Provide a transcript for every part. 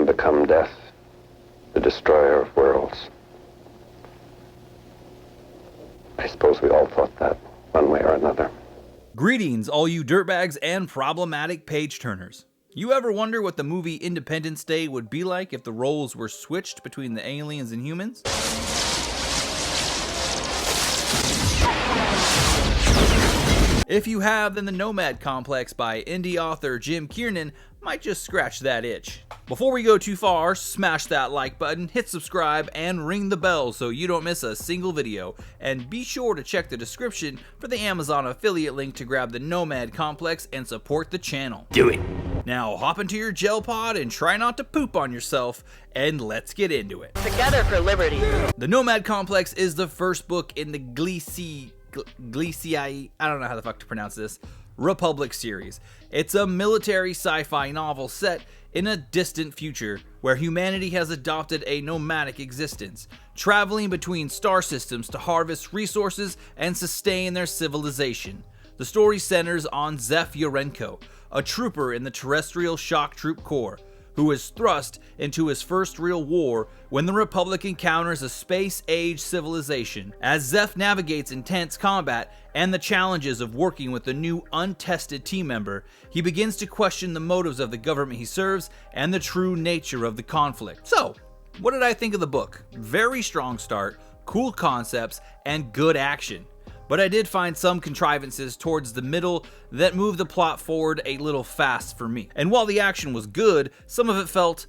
become death, the destroyer of worlds. I suppose we all thought that, one way or another. Greetings, all you dirtbags and problematic page-turners. You ever wonder what the movie Independence Day would be like if the roles were switched between the aliens and humans? If you have, then the Nomad Complex by indie author Jim Kiernan might just scratch that itch. Before we go too far, smash that like button, hit subscribe, and ring the bell so you don't miss a single video. And be sure to check the description for the Amazon affiliate link to grab the Nomad Complex and support the channel. Do it. Now hop into your gel pod and try not to poop on yourself, and let's get into it. Together for liberty. The Nomad Complex is the first book in the I don't know how the fuck to pronounce this, Republic series. It's a military sci-fi novel set in a distant future where humanity has adopted a nomadic existence, traveling between star systems to harvest resources and sustain their civilization. The story centers on Zef Yarenko, a trooper in the Terrestrial Shock Troop Corps, who is thrust into his first real war when the Republic encounters a space-age civilization. As Zef navigates intense combat and the challenges of working with a new, untested team member, he begins to question the motives of the government he serves and the true nature of the conflict. So, what did I think of the book? Very strong start, cool concepts, and good action. But I did find some contrivances towards the middle that moved the plot forward a little fast for me. And while the action was good, some of it felt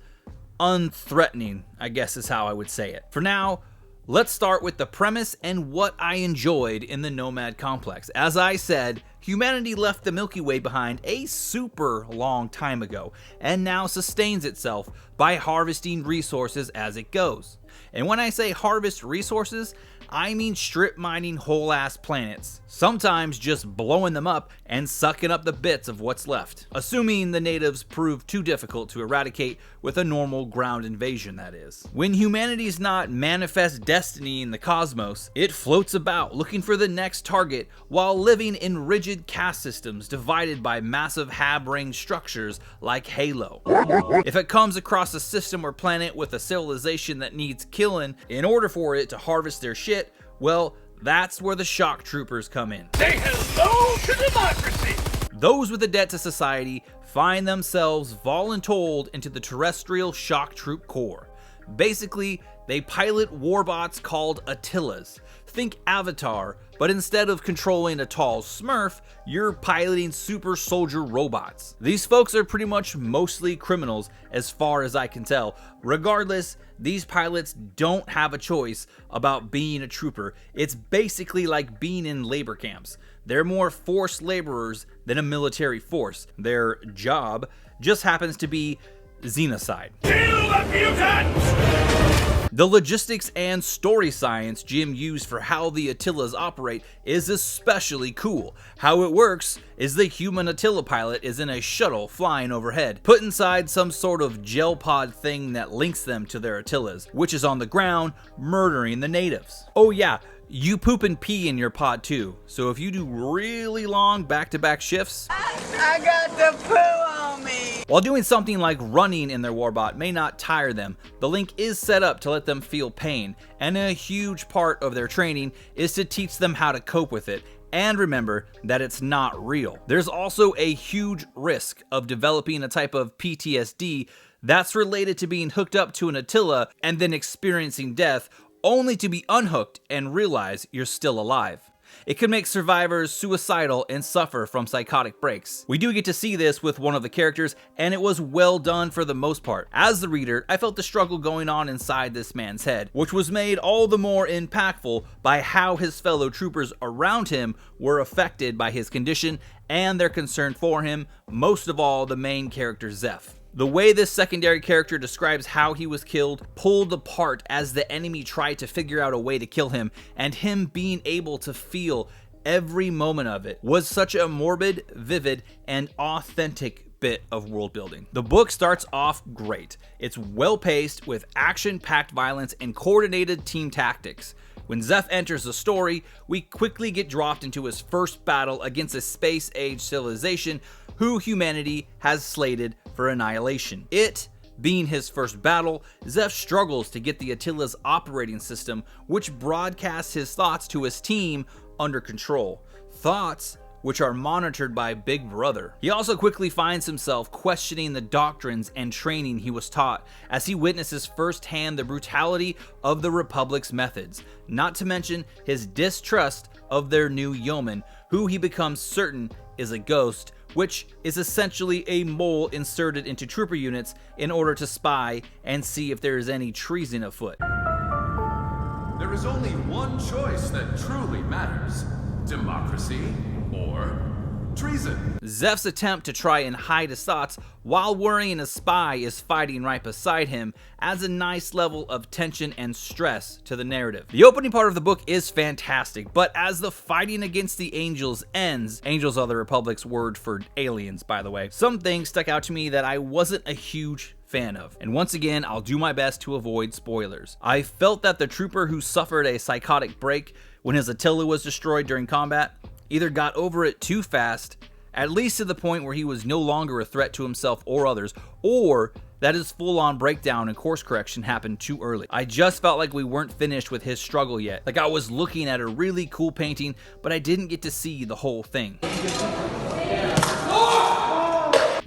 unthreatening, I guess is how I would say it. For now, let's start with the premise and what I enjoyed in the Nomad Complex. As I said, humanity left the Milky Way behind a super long time ago, and now sustains itself by harvesting resources as it goes. And when I say harvest resources, I mean strip mining whole ass planets, sometimes just blowing them up and sucking up the bits of what's left. Assuming the natives prove too difficult to eradicate with a normal ground invasion, that is. When humanity's not manifest destiny in the cosmos, it floats about looking for the next target while living in rigid caste systems divided by massive hab-ring structures like Halo. If it comes across a system or planet with a civilization that needs killing in order for it to harvest their shit, well, that's where the shock troopers come in. Say hello to democracy! Those with a debt to society find themselves voluntold into the Terrestrial Shock Troop Corps. Basically, they pilot warbots called Attilas. Think Avatar, but instead of controlling a tall smurf, you're piloting super soldier robots. These folks are pretty much mostly criminals as far as I can tell. Regardless, these pilots don't have a choice about being a trooper. It's basically like being in labor camps. They're more forced laborers than a military force. Their job just happens to be xenocide. Kill the mutants! The logistics and story science Jim used for how the Attilas operate is especially cool. How it works is the human Attila pilot is in a shuttle flying overhead, put inside some sort of gel pod thing that links them to their Attilas, which is on the ground murdering the natives. Oh yeah, you poop and pee in your pod too, so if you do really long back-to-back shifts, I got the poo on me. While doing something like running in their warbot may not tire them, the link is set up to let them feel pain, and a huge part of their training is to teach them how to cope with it, and remember that it's not real. There's also a huge risk of developing a type of PTSD that's related to being hooked up to an Attila and then experiencing death, only to be unhooked and realize you're still alive. It can make survivors suicidal and suffer from psychotic breaks. We do get to see this with one of the characters, and it was well done for the most part. As the reader, I felt the struggle going on inside this man's head, which was made all the more impactful by how his fellow troopers around him were affected by his condition and their concern for him, most of all the main character Zef. The way this secondary character describes how he was killed pulled apart as the enemy tried to figure out a way to kill him, and him being able to feel every moment of it was such a morbid, vivid, and authentic bit of world building. The book starts off great. It's well paced with action-packed violence and coordinated team tactics. When Zef enters the story, we quickly get dropped into his first battle against a space-age civilization who humanity has slated for annihilation. It Being his first battle, Zeph struggles to get the Attila's operating system, which broadcasts his thoughts to his team, under control. Thoughts which are monitored by Big Brother. He also quickly finds himself questioning the doctrines and training he was taught as he witnesses firsthand the brutality of the Republic's methods, not to mention his distrust of their new yeoman, who he becomes certain is a ghost, which is essentially a mole inserted into trooper units in order to spy and see if there is any treason afoot. There is only one choice that truly matters: democracy or treason. Zeph's attempt to try and hide his thoughts while worrying a spy is fighting right beside him adds a nice level of tension and stress to the narrative. The opening part of the book is fantastic, but as the fighting against the Angels ends, Angels are the Republic's word for aliens, by the way, some things stuck out to me that I wasn't a huge fan of. And once again, I'll do my best to avoid spoilers. I felt that the trooper who suffered a psychotic break when his Attila was destroyed during combat either got over it too fast, at least to the point where he was no longer a threat to himself or others, or that his full-on breakdown and course correction happened too early. I just felt like we weren't finished with his struggle yet. Like I was looking at a really cool painting, but I didn't get to see the whole thing.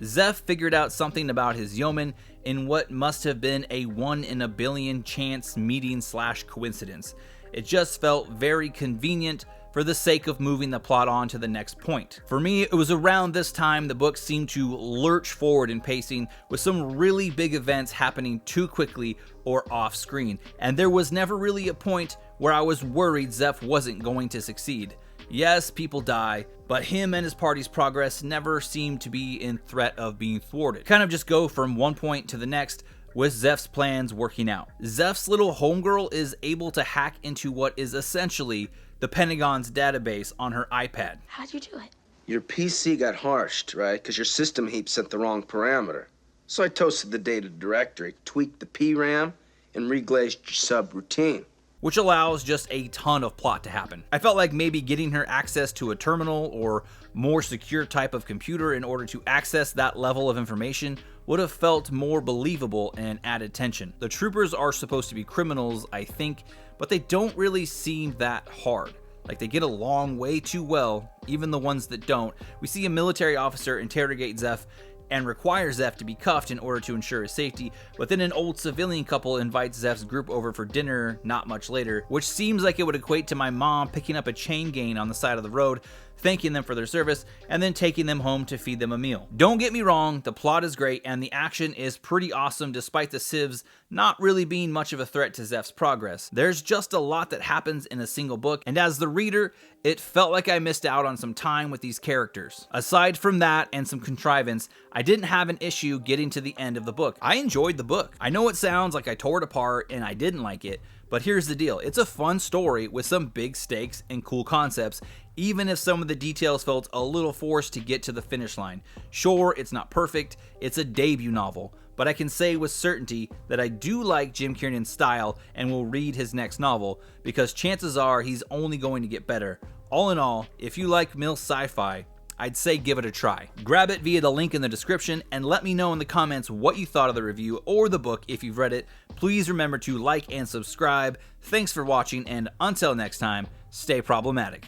Zeph figured out something about his yeoman in what must have been a 1 in a billion chance meeting / coincidence. It just felt very convenient for the sake of moving the plot on to the next point. For me, it was around this time the book seemed to lurch forward in pacing, with some really big events happening too quickly or off screen, and there was never really a point where I was worried Zeph wasn't going to succeed. Yes, people die, but him and his party's progress never seemed to be in threat of being thwarted. Kind of just go from one point to the next, with Zeph's plans working out. Zeph's little homegirl is able to hack into what is essentially the Pentagon's database on her iPad. How'd you do it? Your PC got harshed, right? Because your system heap set the wrong parameter. So I toasted the data directory, tweaked the PRAM, and reglazed your subroutine, which allows just a ton of plot to happen. I felt like maybe getting her access to a terminal or more secure type of computer in order to access that level of information would have felt more believable and added tension. The troopers are supposed to be criminals, I think, but they don't really seem that hard. Like they get along way too well, even the ones that don't. We see a military officer interrogate Zeph and requires Zeph to be cuffed in order to ensure his safety, but then an old civilian couple invites Zeph's group over for dinner not much later, which seems like it would equate to my mom picking up a chain gang on the side of the road, thanking them for their service, and then taking them home to feed them a meal. Don't get me wrong, the plot is great and the action is pretty awesome despite the civs not really being much of a threat to Zeph's progress. There's just a lot that happens in a single book, and as the reader, it felt like I missed out on some time with these characters. Aside from that and some contrivance, I didn't have an issue getting to the end of the book. I enjoyed the book. I know it sounds like I tore it apart and I didn't like it, but here's the deal. It's a fun story with some big stakes and cool concepts, even if some of the details felt a little forced to get to the finish line. Sure, it's not perfect, it's a debut novel, but I can say with certainty that I do like Jim Kiernan's style and will read his next novel, because chances are he's only going to get better. All in all, if you like MILF sci-fi, I'd say give it a try. Grab it via the link in the description and let me know in the comments what you thought of the review or the book if you've read it. Please remember to like and subscribe. Thanks for watching, and until next time, stay problematic.